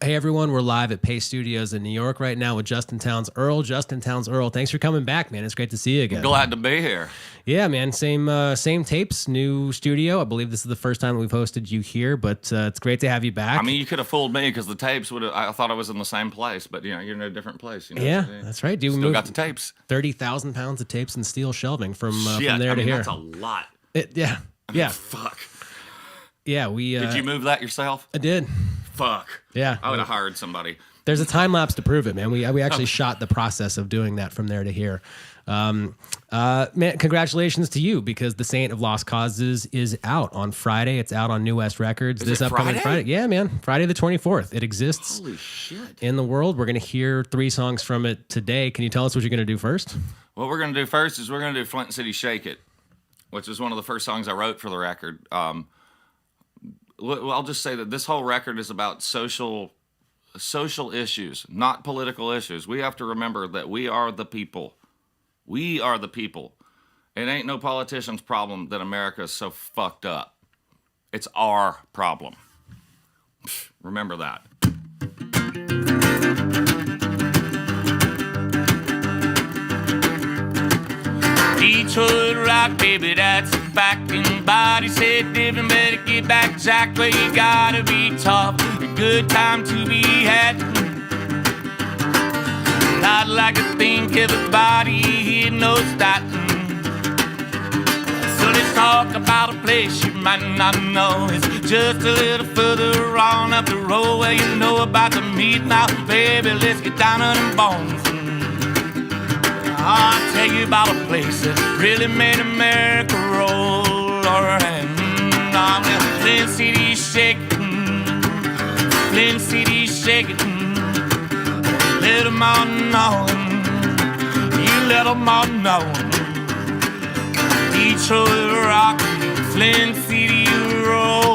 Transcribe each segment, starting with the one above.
Hey everyone, we're live at Pace Studios in New York right now with Townes Earle. Townes Earle, thanks for coming back, man. It's great to see you again. Glad to be here. Yeah, man. Same tapes, new studio. I believe this is the first time we've hosted you here, but it's great to have you back. I mean, you could have fooled me because the tapes would have. I thought I was in the same place, but you're in a different place. Yeah, that's right. Dude, still got the tapes. 30,000 pounds of tapes and steel shelving from there to here. That's a lot. Yeah. Fuck. Yeah, we. Did you move that yourself? I did. Fuck. Yeah. I would have hired somebody. There's a time lapse to prove it, man. We actually shot the process of doing that from there to here. Man, congratulations to you because The Saint of Lost Causes is out on Friday. It's out on New West Records this upcoming Friday. Yeah, man. Friday the 24th. It exists. Holy shit. In the world. We're going to hear 3 songs from it today. Can you tell us what you're going to do first? What we're going to do first is we're going to do Flint City Shake It, which was one of the first songs I wrote for the record. I'll just say that this whole record is about social issues, not political issues. We have to remember that we are the people. We are the people. It ain't no politician's problem that America is so fucked up. It's our problem. Remember that. Detroit rock, baby, that's a fact. And body said different, better get back, Jack, where you gotta be tough. A good time to be had. Not like a thing, everybody here knows that. So let's talk about a place you might not know. It's just a little further on up the road where you know about the meat. Now, baby, let's get down on them bones. I'll tell you about a place that really made America roll. Alright, I'm in Flint City shaking, Flint City shaking. Let them all know, you let them all know. Detroit rock, Flint City rolls.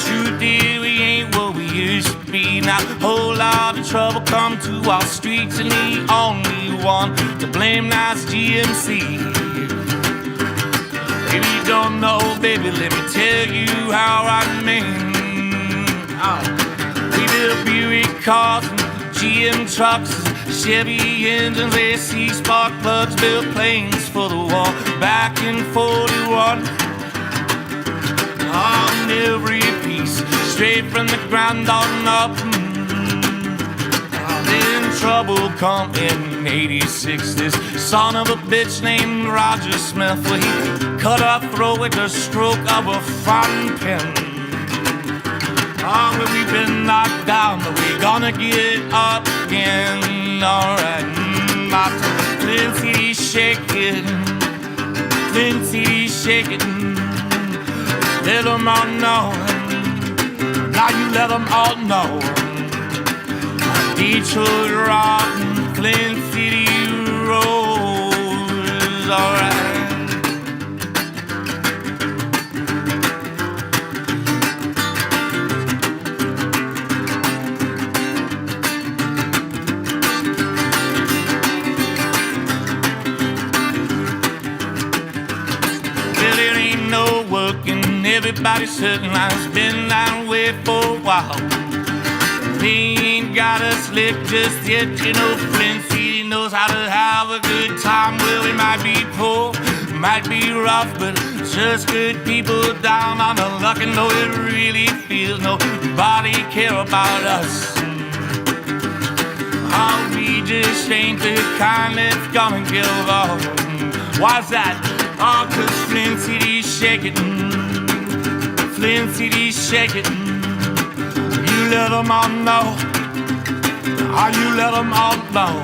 Truth is, we ain't what we used to be. Now a whole lot of trouble come to our streets, and the only one to blame now's GMC. If you don't know, baby, let me tell you how I mean. We built Buick cars and GM trucks, Chevy engines, AC spark plugs, built planes for the war back in 41. On every piece, straight from the ground on up. Then trouble come in 86. This son of a bitch named Roger Smith, well, he cut our throat with the stroke of a fountain pen. Oh, we've been knocked down, but we're gonna get up again. Alright, Flint City shake it, Flint City shake it. Let them all know, now you let them all know. Detroit rock, Flint City rolls, alright. Well, there ain't no working. Everybody's certain I've been that way for a while. They ain't got us licked just yet, you know. Flint City knows how to have a good time. Well, we might be poor, might be rough, but just good people down on the luck. And though it really feels nobody care about us, oh, we just ain't the kind that's gonna give up. Why's that? Oh, 'cause Flint City's shaking, Flint City shake it. You let them all know. Oh, you let them all know.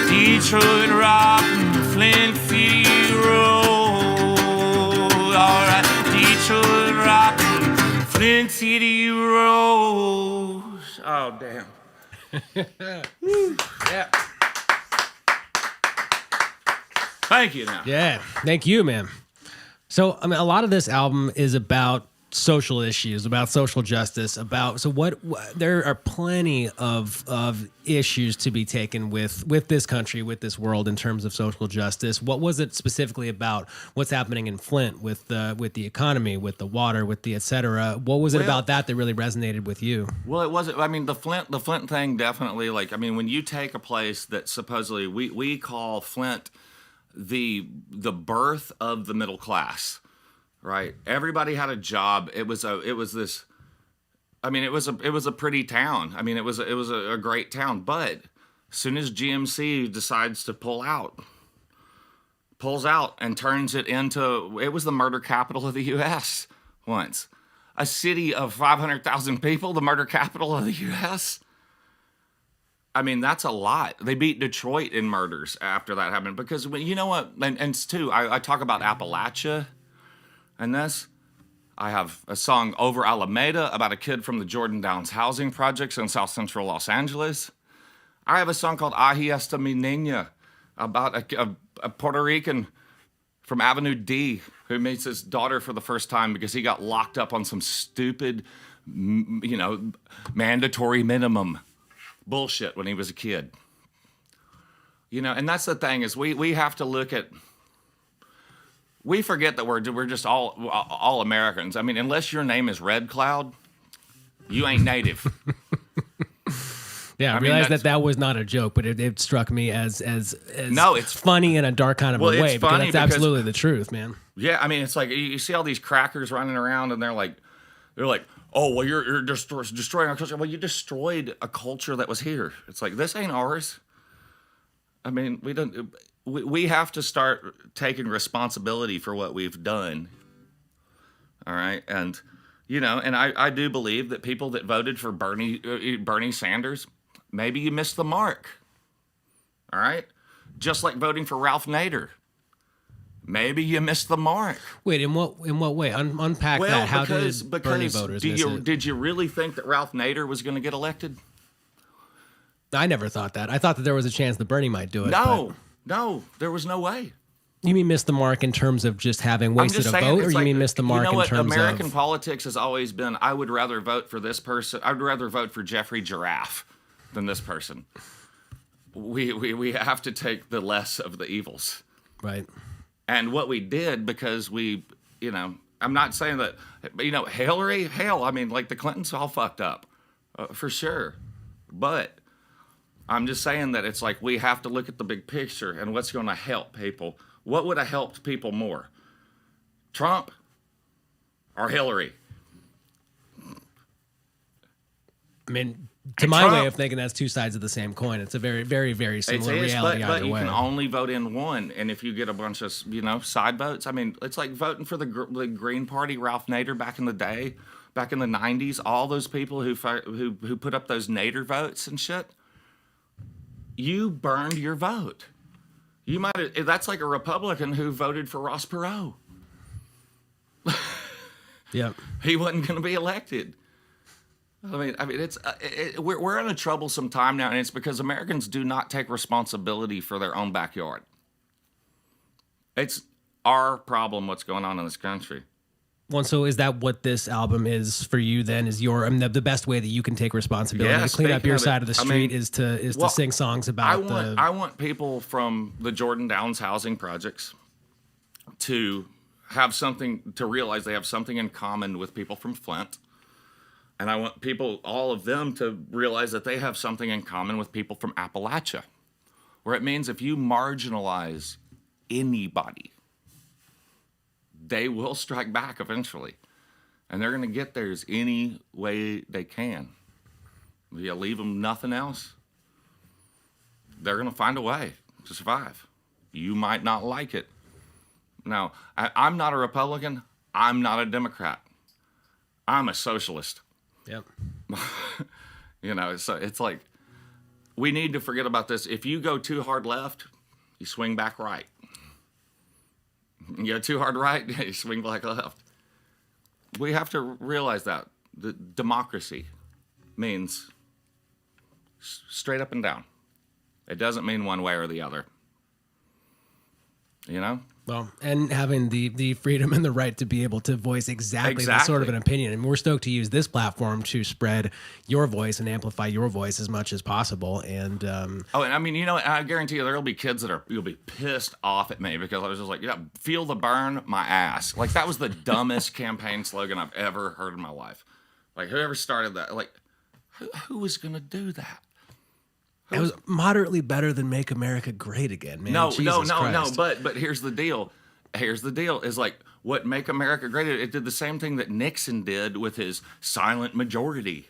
Detroit rock, Flint City roll. Alright, Detroit rock, Flint City rolls. Oh, damn. Yeah. Thank you now. Yeah, thank you, man. So, I mean, a lot of this album is about social issues, about social justice, so what there are plenty of issues to be taken with this country, with this world in terms of social justice. What was it specifically about what's happening in Flint with the economy, with the water, with the et cetera? What was it about that really resonated with you? Well, it wasn't. I mean, the Flint thing definitely. Like, I mean, when you take a place that supposedly we call Flint the birth of the middle class, right? Everybody had a job. It was this. I mean, it was a pretty town. I mean, it was a great town. But as soon as GMC decides to pulls out and turns it into, it was the murder capital of the U.S. once. A city of 500,000 people, the murder capital of the U.S. I mean, that's a lot. They beat Detroit in murders after that happened. Because, you know what, and too, I talk about Appalachia and this. I have a song, Over Alameda, about a kid from the Jordan Downs housing projects in South Central Los Angeles. I have a song called Ahi Esta Mi Niña, about a Puerto Rican from Avenue D who meets his daughter for the first time because he got locked up on some stupid, mandatory minimum bullshit when he was a kid. And that's the thing is we have to look at, we forget that we're just all Americans. I mean, unless your name is Red Cloud, you ain't native. Yeah, I realized that was not a joke, but it struck me as no, it's funny in a dark kind of a way, because that's absolutely the truth, man. Yeah, I mean, it's like you see all these crackers running around, and they're like, oh, well, you're destroying our culture. Well, you destroyed a culture that was here. It's like, this ain't ours. I mean, we have to start taking responsibility for what we've done. All right, and and I do believe that people that voted for Bernie Sanders, maybe you missed the mark. All right, just like voting for Ralph Nader. Maybe you missed the mark. Wait, in what way? Unpack that. How did Bernie voters miss it? Did you really think that Ralph Nader was going to get elected? I never thought that. I thought that there was a chance that Bernie might do it. No, there was no way. You mean miss the mark in terms of just having wasted a vote, or you mean miss the mark in terms of... American politics has always been, I would rather vote for this person. I'd rather vote for Jeffrey Giraffe than this person. We have to take the less of the evils. Right. And what we did, because I'm not saying that, Hillary, hell, I mean, like the Clintons all fucked up, for sure. But I'm just saying that it's like we have to look at the big picture and what's going to help people. What would have helped people more? Trump or Hillary? I mean, to my way of thinking, that's two sides of the same coin. It's a very, very, very similar reality either way. But you can only vote in one, and if you get a bunch of side votes, I mean, it's like voting for the Green Party, Ralph Nader back in the day, back in the '90s. All those people who put up those Nader votes and shit, you burned your vote. You might have, that's like a Republican who voted for Ross Perot. Yeah, he wasn't going to be elected. I mean, we're in a troublesome time now, and it's because Americans do not take responsibility for their own backyard. It's our problem what's going on in this country. Well, so is that what this album is for you then? Is the best way that you can take responsibility to clean up your side of the street is to sing songs about I want people from the Jordan Downs housing projects to have something, to realize they have something in common with people from Flint. And I want all of them to realize that they have something in common with people from Appalachia, where it means if you marginalize anybody, they will strike back eventually. And they're going to get theirs any way they can. If you leave them nothing else, they're going to find a way to survive. You might not like it. Now, I'm not a Republican. I'm not a Democrat. I'm a socialist. Yep. So it's like, we need to forget about this. If you go too hard left, you swing back right. You go too hard right, you swing back left. We have to realize that the democracy means straight up and down. It doesn't mean one way or the other. Well, and having the freedom and the right to be able to voice exactly that sort of an opinion. And we're stoked to use this platform to spread your voice and amplify your voice as much as possible. And and I mean, you know, I guarantee you there'll be kids you'll be pissed off at me because I was just like, yeah, feel the burn, my ass. Like, that was the dumbest campaign slogan I've ever heard in my life. Like, whoever started that, like, who was going to do that? It was moderately better than Make America Great Again, man. No. But here's the deal. Is like what Make America Great. It did the same thing that Nixon did with his silent majority.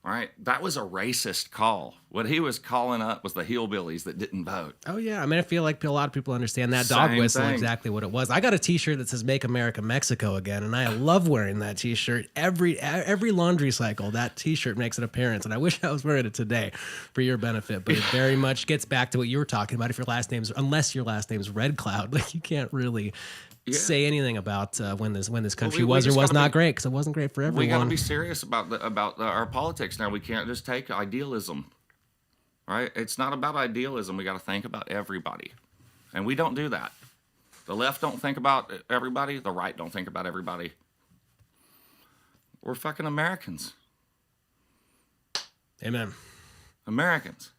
Right? That was a racist call. What he was calling up was the hillbillies that didn't vote. Oh, yeah. I mean, I feel like a lot of people understand that dog whistle exactly what it was. I got a T-shirt that says Make America Mexico Again, and I love wearing that T-shirt. Every laundry cycle, that T-shirt makes an appearance, and I wish I was wearing it today for your benefit, but it very much gets back to what you were talking about. Unless your last name's Red Cloud, like, you can't really say anything about when this country was or was not great, because it wasn't great for everyone. We got to be serious about our politics now. We can't just take idealism, right? It's not about idealism. We got to think about everybody, and we don't do that. The left don't think about everybody. The right don't think about everybody. We're fucking Americans. Amen. Americans.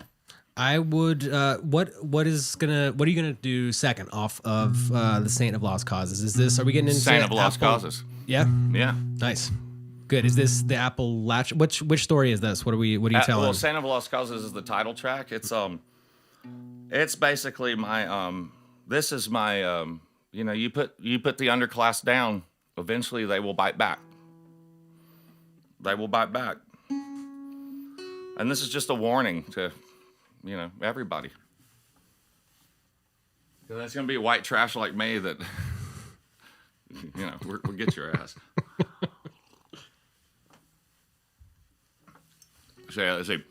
I would. What are you gonna do second off of the Saint of Lost Causes? Are we getting into Saint of Lost Causes? Yeah. Yeah. Nice. Good. Is this the Apple Latch? Which story is this? What are you telling? Well, Saint of Lost Causes is the title track. It's basically my This is my you put the underclass down. Eventually, they will bite back. They will bite back. And this is just a warning to, everybody. Because that's going to be white trash like me that, we'll get your ass. So, yeah, let's see.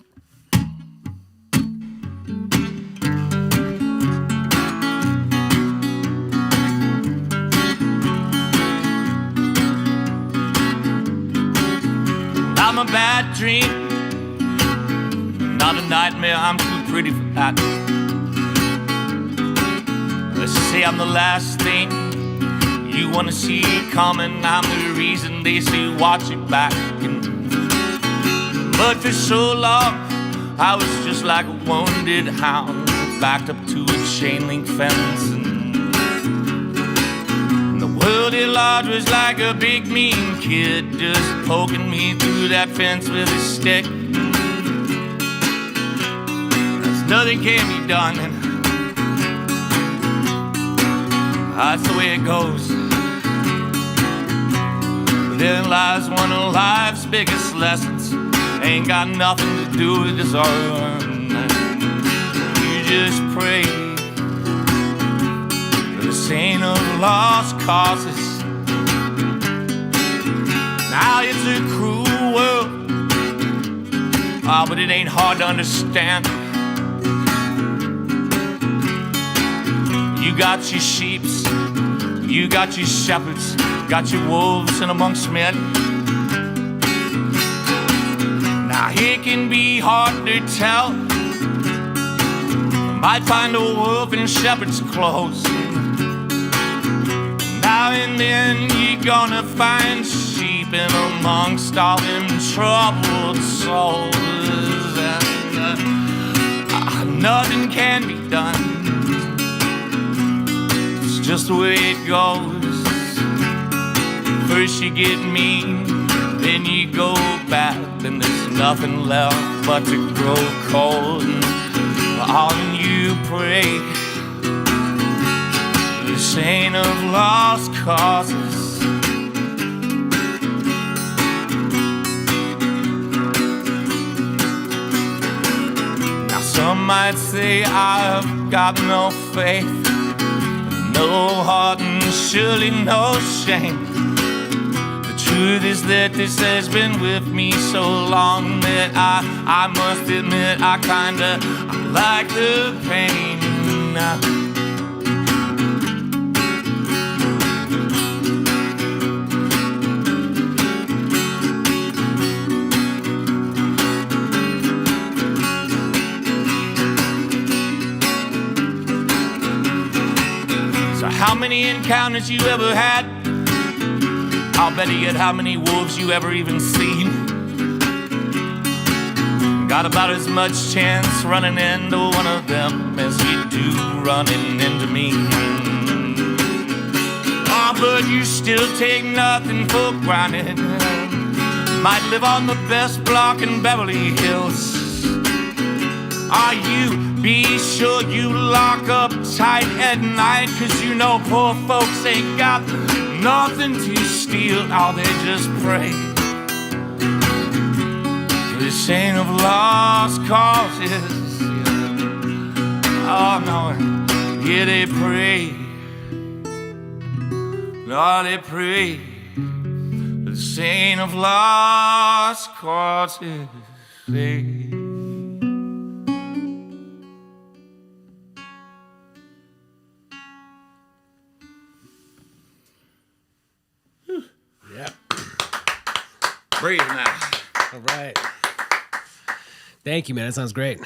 I'm a bad dream, not a nightmare, I'm too pretty for that. Let's say I'm the last thing you want to see coming. I'm the reason they say watch it back. But for so long, I was just like a wounded hound, backed up to a chain link fence. And the world at large was like a big mean kid, just poking me through that fence with a stick. Nothing can be done, and that's the way it goes. But therein lies one of life's biggest lessons. Ain't got nothing to do with this art. You just pray for the saint of lost causes. Now it's a cruel world, but it ain't hard to understand. You got your sheeps, you got your shepherds, got your wolves in amongst men. Now it can be hard to tell. Might find a wolf in shepherd's clothes. Now and then you're gonna find sheep in amongst all them troubled souls. And, nothing can be done. Just the way it goes. First you get mean, then you go bad, then there's nothing left but to grow cold. And on you pray, the saint of lost causes. Now some might say I've got no faith, no heart and surely no shame. The truth is that this has been with me so long that I must admit I like the pain. So how many encounters you ever had. I'll bet you how many wolves you ever even seen. Got about as much chance running into one of them as you do running into me. Oh, but you still take nothing for granted. Might live on the best block in Beverly Hills. Are you? Be sure you lock up tight at night, 'cause you know poor folks ain't got nothing to steal. Oh, they just pray. This ain't of lost causes. Oh, no. Yeah, they pray. No, they pray. This ain't of lost causes. Yeah. Breathe now. All right. Thank you, man. That sounds great.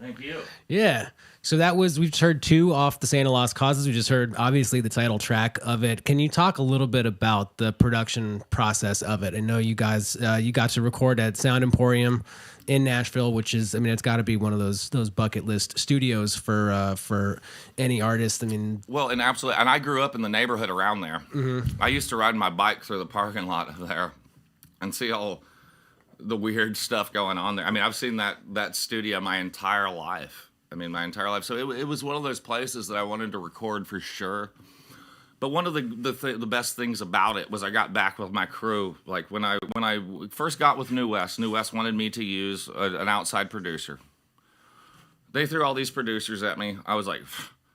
Thank you. Yeah. So we've heard 2 off the Saint of Lost Causes. We just heard, obviously, the title track of it. Can you talk a little bit about the production process of it? I know you guys, you got to record at Sound Emporium in Nashville, which is, I mean, it's got to be one of those bucket list studios for any artist. I mean, well, and absolutely, and I grew up in the neighborhood around there. Mm-hmm. I used to ride my bike through the parking lot of there and see all the weird stuff going on there. I mean, I've seen that studio my entire life. So it was one of those places that I wanted to record for sure. But one of the best things about it was I got back with my crew. Like when I first got with New West wanted me to use an outside producer. They threw all these producers at me. I was like,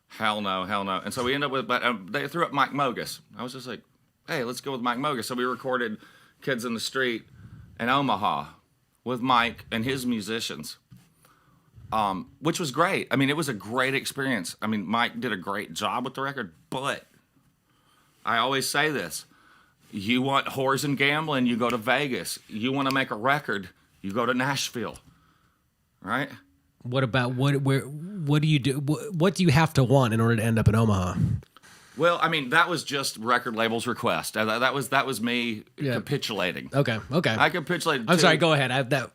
hell no. And so we ended up with, but they threw up Mike Mogus. I was just like, hey, let's go with Mike Mogus. So we recorded Kids in the Street in Omaha with Mike and his musicians, which was great. I mean, it was a great experience. I mean, Mike did a great job with the record, but I always say this. You want whores and gambling, you go to Vegas. You want to make a record, you go to Nashville, right? what about, what do you do? What do you have to want in order to end up in Omaha? Well, I mean, that was just record label's request. That was me capitulating. Okay. I capitulated. I'm sorry. Go ahead.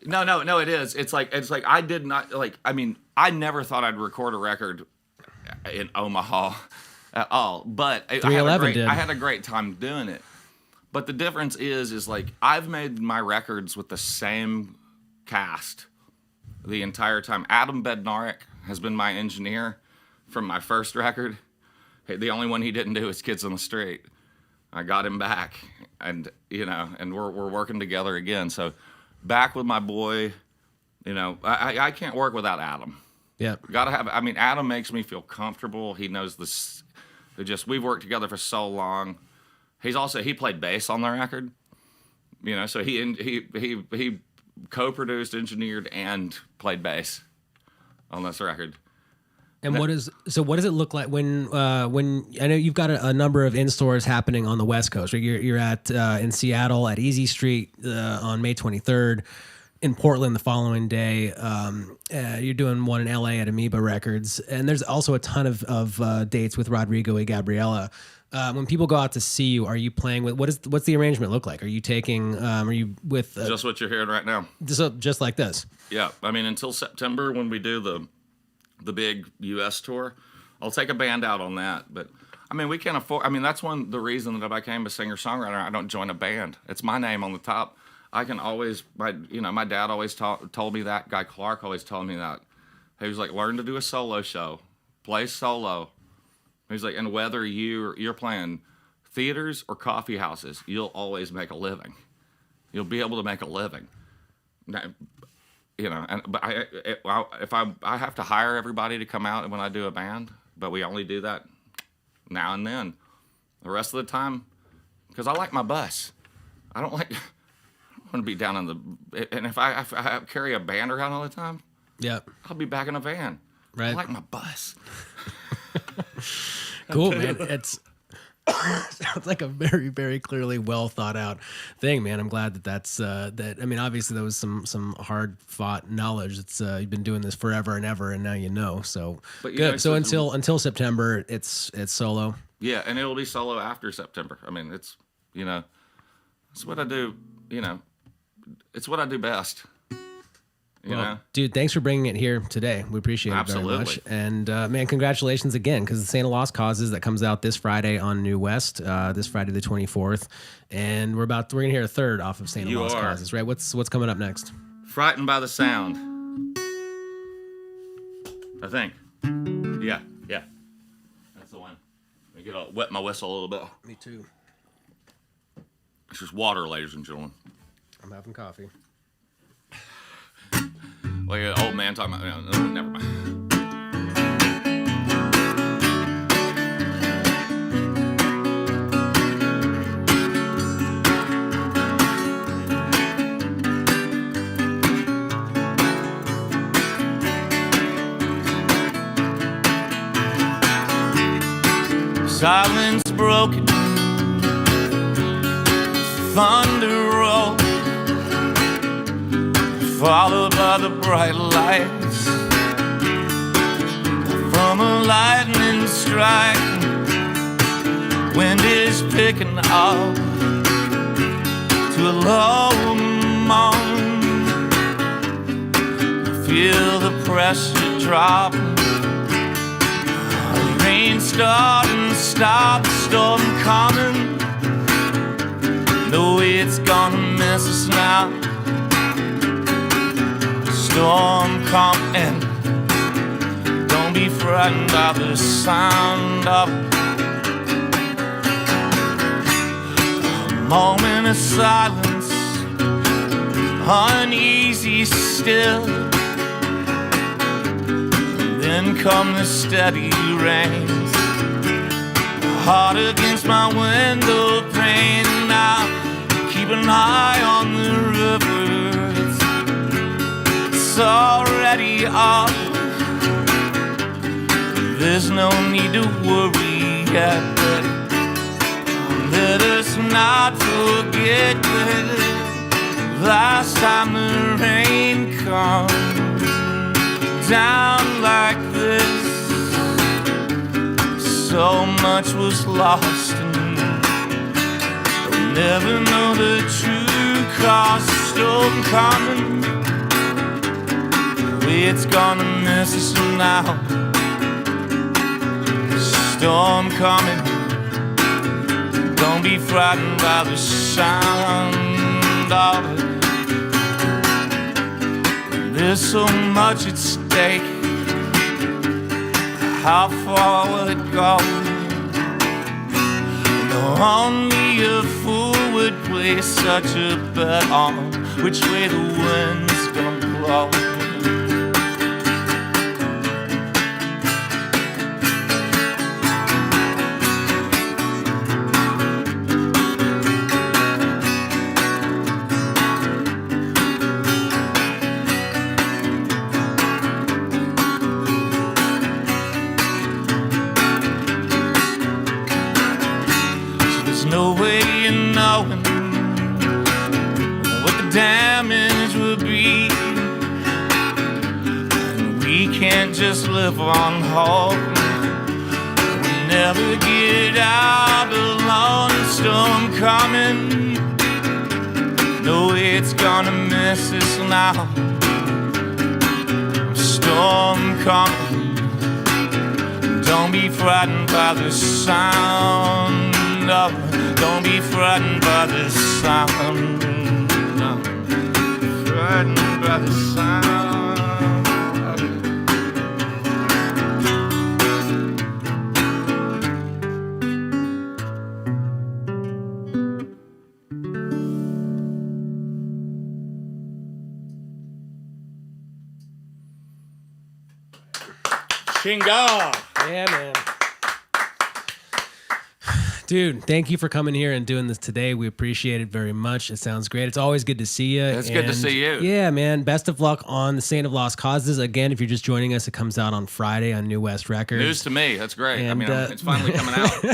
No. It is. It's like I did not like. I mean, I never thought I'd record a record in Omaha at all. But 311 did. I had a great time doing it. But the difference is like I've made my records with the same cast the entire time. Adam Bednarik has been my engineer from my first record. The only one he didn't do is Kids on the Street. I got him back, and and we're working together again. So back with my boy, I can't work without Adam. Yeah, gotta have. I mean, Adam makes me feel comfortable. He knows this. We've worked together for so long. He played bass on the record. So he co-produced, engineered, and played bass on this record. And what does it look like when I know you've got a number of in-stores happening on the West Coast, right? You're at in Seattle at Easy Street on May 23rd, in Portland the following day. You're doing one in LA at Amoeba Records, and there's also a ton of dates with Rodrigo and Gabriela. When people go out to see you, are you playing with what's the arrangement look like? Are you taking? Are you with just what you're hearing right now? Just like this? Yeah. I mean, until September when we do the big U.S. tour, I'll take a band out on that. But I mean, we can't afford. I mean, that's the reason that I became a singer-songwriter. I don't join a band. It's my name on the top. I can always, my dad always told me that. Guy Clark always told me that. He was like, learn to do a solo show, play solo. He's like, and whether you're playing theaters or coffee houses, you'll always make a living. You'll be able to make a living. Now, but I have to hire everybody to come out when I do a band, but we only do that now and then. The rest of the time, because I like my bus. I don't want to be down in the. And if I carry a band around all the time, I'll be back in a van. Right. I like my bus. Cool, man. Sounds like a very, very clearly well thought out thing, man. I'm glad that that's that. I mean, obviously there was some hard fought knowledge. It's you've been doing this forever and ever, and now you know. So But you good. know, So so- until September, it's solo. Yeah, and it'll be solo after September. I mean, it's what I do. It's what I do best. You know. Dude, thanks for bringing it here today. We appreciate it very Absolutely. much. And man, congratulations again, because the Saint of Lost Causes that comes out this Friday on New West, this Friday the 24th, and we're gonna hear a third off of Saint of You Lost are. Causes, right? What's coming up next? Frightened by the Sound. I think. Yeah. That's the one. Let me wet my whistle a little bit. Me too. It's just water, ladies and gentlemen. I'm having coffee. Like an old man talking about. No, never mind. Silence broken, thunder roll, followed by the bright lights from a lightning strike. Wind is picking up to a low moan. Feel the pressure drop. Rain starting, stop the storm coming. Know it's gonna miss us now. Storm coming. Don't be frightened by the sound of a moment of silence, uneasy still. Then come the steady rains, heart against my window pane. Now keep an eye on the river, it's already off. There's no need to worry yet, but let us not forget that last time the rain comes down like this, so much was lost, and we'll never know the true cost. Storm coming, the way it's gonna miss us now. Storm coming, don't be frightened by the sound of it. There's so much at stake. How far will it go? No, only a fool would place such a bet on which way the wind's gonna blow. No way of knowing what the damage would be, and we can't just live on hope. We'll never get out alone. Storm coming, no way it's gonna miss us now. Storm coming, don't be frightened by the sound of it. Don't be frightened by the sound. No. Frightened by the sound. Chinga! Yeah, man. Dude, thank you for coming here and doing this today. We appreciate it very much. It sounds great. It's always good to see you. It's good to see you. Yeah, man. Best of luck on The Saint of Lost Causes. Again, if you're just joining us, it comes out on Friday on New West Records. News to me. That's great. And, it's finally coming out.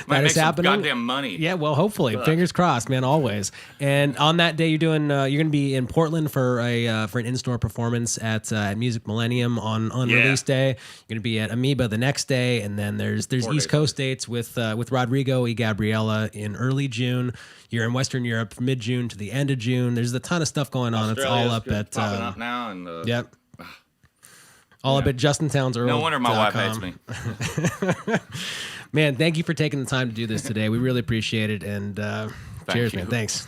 Might make some happening. goddamn money. Yeah, well, hopefully. Fingers crossed, man, always. And on that day, you're going to be in Portland for an in-store performance at Music Millennium on release day. You're going to be at Amoeba the next day, and then there's East Coast dates with Rodrigo y Gabriela in early June. You're in Western Europe from mid-June to the end of June. There's a ton of stuff going on. It's all up at popping up now, and yep. All up at Justin Townes Earle. No wonder my wife hates me. Man, thank you for taking the time to do this today. We really appreciate it. And cheers, man. Thanks.